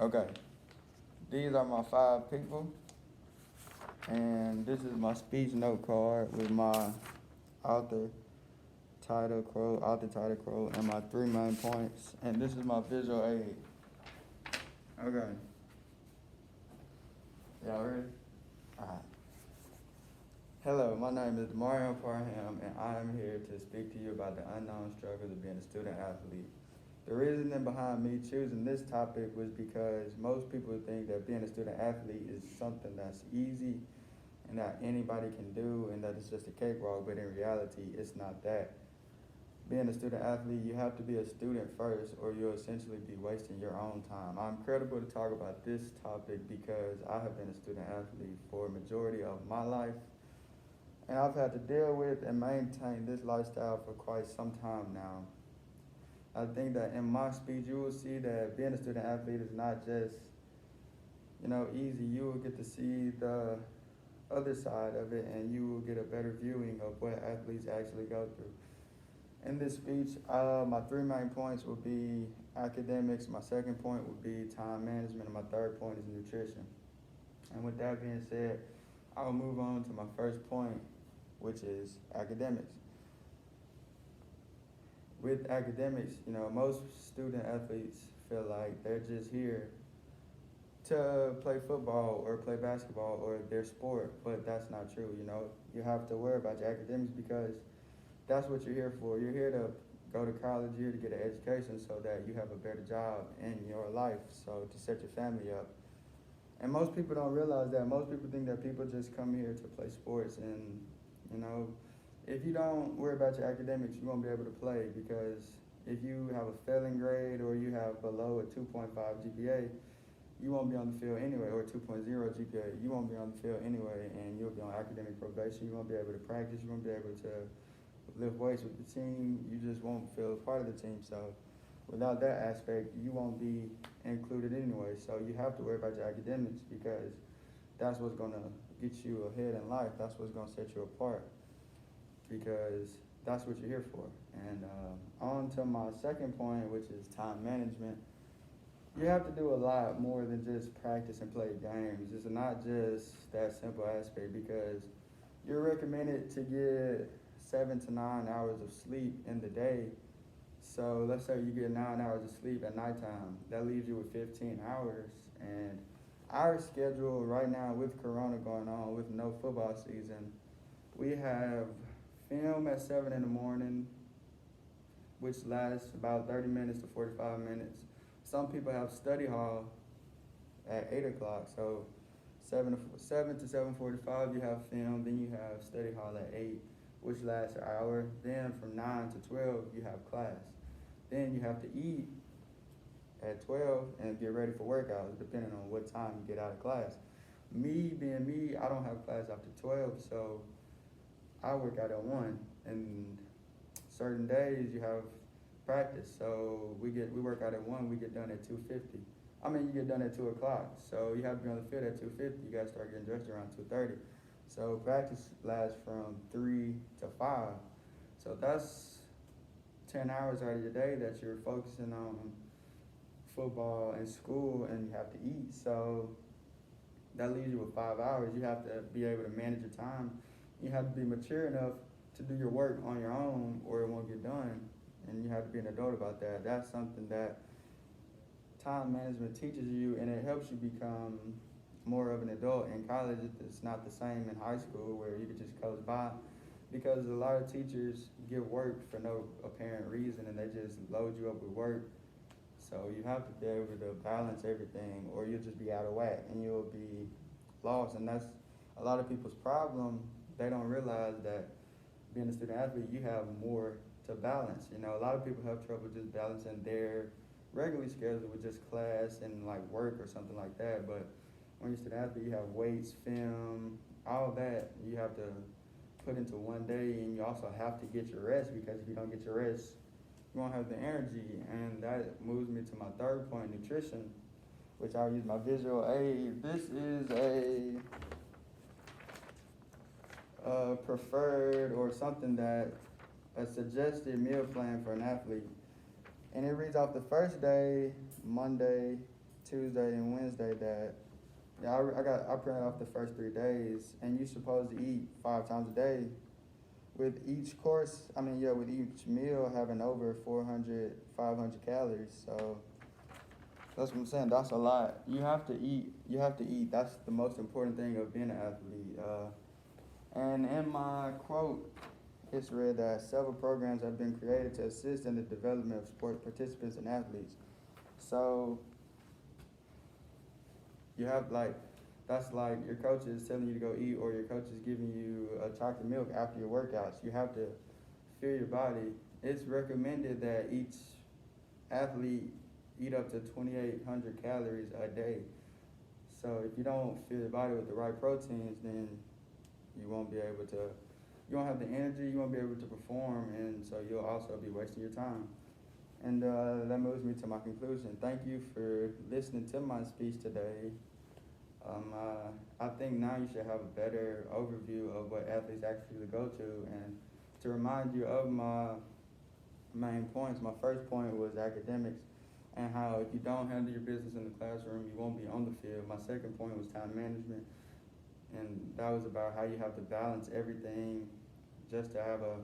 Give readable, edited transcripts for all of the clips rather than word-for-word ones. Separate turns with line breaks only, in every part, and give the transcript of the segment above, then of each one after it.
Okay, these are my five people, and this is my speech note card with my author author title quote, and my three main points. And this is my visual aid. Okay, y'all ready? Alright. Hello, my name is Mario Parham, and I am here to speak to you about the unknown struggles of being a student athlete. The reasoning behind me choosing this topic was because most people think that being a student athlete is something that's easy and that anybody can do and that it's just a cakewalk, but in reality, it's not that. Being a student athlete, you have to be a student first, or you'll essentially be wasting your own time. I'm credible to talk about this topic because I have been a student athlete for a majority of my life, and I've had to deal with and maintain this lifestyle for quite some time now. I think that in my speech, you will see that being a student athlete is not just, easy. You will get to see the other side of it, and you will get a better viewing of what athletes actually go through. In this speech, my three main points will be academics, my second point would be time management, and my third point is nutrition. And with that being said, I'll move on to my first point, which is academics. With academics, most student athletes feel like they're just here to play football or play basketball or their sport, but that's not true. You have to worry about your academics because that's what you're here for. You're here to go to college, you're here to get an education so that you have a better job in your life, so to set your family up. And most people don't realize that. Most people think that people just come here to play sports, and you know, if you don't worry about your academics, you won't be able to play because if you have a failing grade or you have below a 2.5 GPA, you won't be on the field anyway, or 2.0 GPA, you won't be on the field anyway, and you'll be on academic probation. You won't be able to practice. You won't be able to lift weights with the team. You just won't feel part of the team. So without that aspect, you won't be included anyway. So you have to worry about your academics because that's what's going to get you ahead in life. That's what's going to set you apart because that's what you're here for. And on to my second point, which is time management. You have to do a lot more than just practice and play games. It's not just that simple aspect because you're recommended to get 7 to 9 hours of sleep in the day. So let's say you get 9 hours of sleep at nighttime. That leaves you with 15 hours. And our schedule right now with Corona going on, with no football season, we have film at 7 in the morning, which lasts about 30 minutes to 45 minutes. Some people have study hall at 8 o'clock. So 7 to 7:45 you have film, then you have study hall at 8, which lasts an hour. Then from 9 to 12 you have class. Then you have to eat at 12 and get ready for workouts depending on what time you get out of class. Me being me, I don't have class after 12, so I work out at 1. And certain days you have practice, so we work out at 1, we get done at 2:50. You get done at 2 o'clock, so you have to be on the field at 2:50. You got to start getting dressed around 2:30. So practice lasts from 3 to 5. So that's 10 hours out of your day that you're focusing on football and school, and you have to eat. So that leaves you with 5 hours. You have to be able to manage your time. You have to be mature enough to do your work on your own, or it won't get done. And you have to be an adult about that. That's something that time management teaches you, and it helps you become more of an adult. In college, it's not the same in high school where you could just coast by because a lot of teachers give work for no apparent reason and they just load you up with work. So you have to be able to balance everything or you'll just be out of whack and you'll be lost. And that's a lot of people's problem. They don't realize that being a student athlete, you have more to balance. A lot of people have trouble just balancing their regularly scheduled with just class and like work or something like that. But when you're a student athlete, you have weights, film, all that you have to put into one day, and you also have to get your rest because if you don't get your rest, you won't have the energy. And that moves me to my third point, nutrition, which I'll use my visual aid. This is a preferred or something that a suggested meal plan for an athlete. And it reads off the first day, Monday, Tuesday and Wednesday that yeah, I printed off the first 3 days, and you're supposed to eat 5 times a day. With each course, I mean, yeah, with each meal having over 400, 500 calories. So that's what I'm saying. That's a lot. You have to eat. You have to eat. That's the most important thing of being an athlete. And in my quote, it's read that several programs have been created to assist in the development of sport participants and athletes. So you have like, that's like your coach is telling you to go eat, or your coach is giving you a chocolate milk after your workouts. You have to fuel your body. It's recommended that each athlete eat up to 2,800 calories a day. So if you don't fuel your body with the right proteins, then you won't be able to, you won't have the energy, you won't be able to perform, and so you'll also be wasting your time. And that moves me to my conclusion. Thank you for listening to my speech today. I think now you should have a better overview of what athletes actually go to. And to remind you of my main points, my first point was academics and how if you don't handle your business in the classroom, you won't be on the field. My second point was time management, and that was about how you have to balance everything just to have a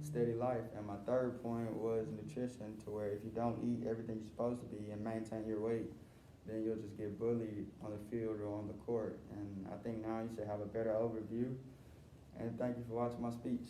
steady life. And my third point was nutrition, to where if you don't eat everything you're supposed to be and maintain your weight, then you'll just get bullied on the field or on the court. And I think now you should have a better overview. And thank you for watching my speech.